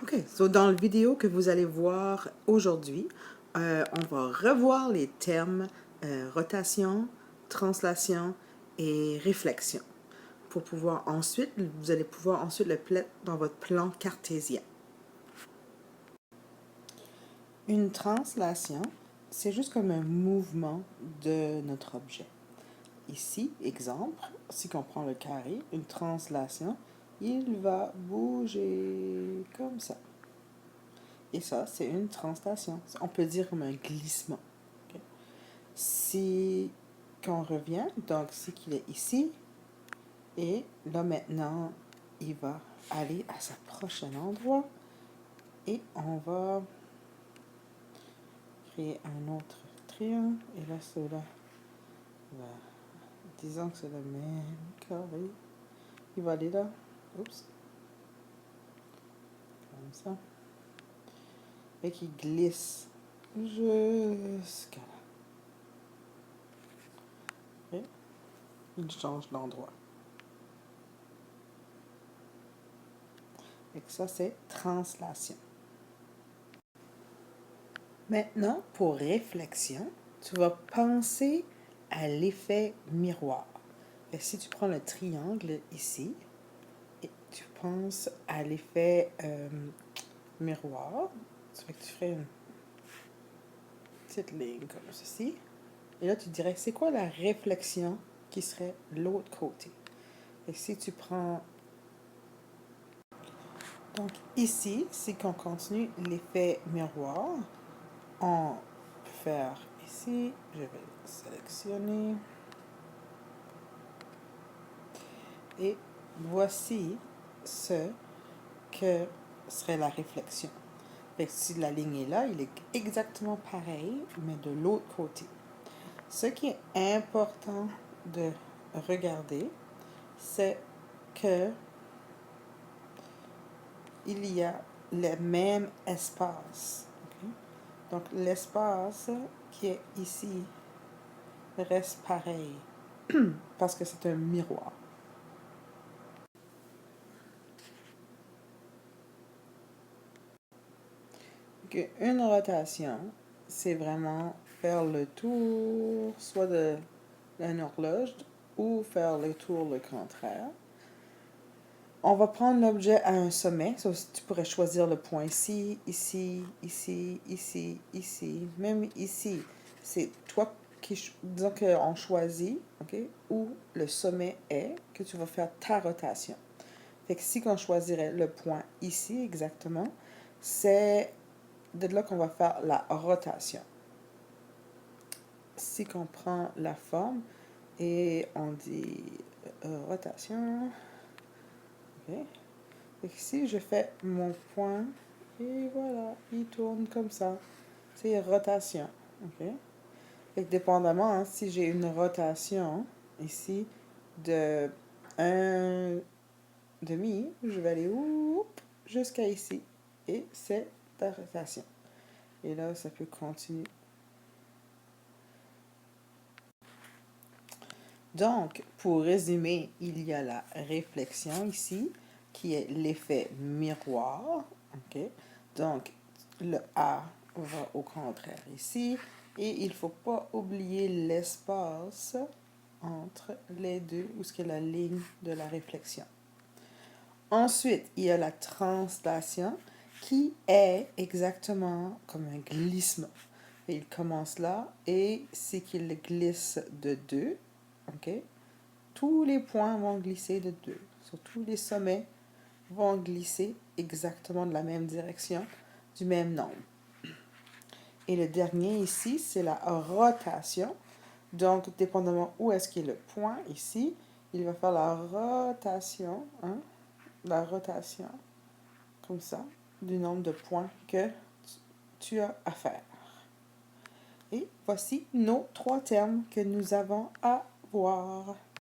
OK, so dans la vidéo que vous allez voir aujourd'hui, on va revoir les termes rotation, translation et réflexion pour pouvoir ensuite, vous allez pouvoir ensuite le mettre dans votre plan cartésien. Une translation, c'est juste comme un mouvement de notre objet. Ici, exemple, si on prend le carré, une translation, il va bouger comme ça. Et ça, c'est une translation. On peut dire comme un glissement. Okay? Si, quand on revient, donc c'est qu'il est ici, et là maintenant, il va aller à sa prochain endroit, et on va créer un autre triangle, et là, cela va, disons que c'est le même carré, il va aller là, oups, comme ça, et qui glisse jusqu'à là. Et il change d'endroit. Et ça, c'est translation. Maintenant, pour réflexion, tu vas penser à l'effet miroir. Et si tu prends le triangle ici, et tu penses à l'effet miroir, ça fait que tu ferais une petite ligne comme ceci. Et là, tu dirais, c'est quoi la réflexion qui serait l'autre côté? Et si tu prends... Donc ici, si on continue l'effet miroir, on peut faire ici, je vais sélectionner. Et voici ce que serait la réflexion. Fait que si la ligne est là, il est exactement pareil, mais de l'autre côté. Ce qui est important de regarder, c'est que il y a le même espace. Okay? Donc l'espace qui est ici reste pareil parce que c'est un miroir. Une rotation, c'est vraiment faire le tour, soit d'une horloge, ou faire le tour le contraire. On va prendre l'objet à un sommet. So, tu pourrais choisir le point ici, ici, ici, ici, ici, même ici. C'est toi qui, disons qu'on choisit, OK, où le sommet est, que tu vas faire ta rotation. Fait que si on choisirait le point ici exactement, c'est de là qu'on va faire la rotation. Si on prend la forme et on dit rotation, ok. Et ici je fais mon point et voilà, il tourne comme ça. C'est rotation, ok. Et dépendamment, hein, si j'ai une rotation ici de 1,5, je vais aller jusqu'à ici et c'est la rotation. Et là, ça peut continuer. Donc, pour résumer, il y a la réflexion ici, qui est l'effet miroir. Okay? Donc, le A va au contraire ici. Et il ne faut pas oublier l'espace entre les deux, où est la ligne de la réflexion. Ensuite, il y a la translation, qui est exactement comme un glissement. Et il commence là, et c'est qu'il glisse de 2. Okay? Tous les points vont glisser de 2. So, tous les sommets vont glisser exactement de la même direction, du même nombre. Et le dernier ici, c'est la rotation. Donc, dépendamment où est-ce qu'il y a le point ici, il va faire la rotation, hein, comme ça, du nombre de points que tu as à faire. Et voici nos 3 termes que nous avons à voir.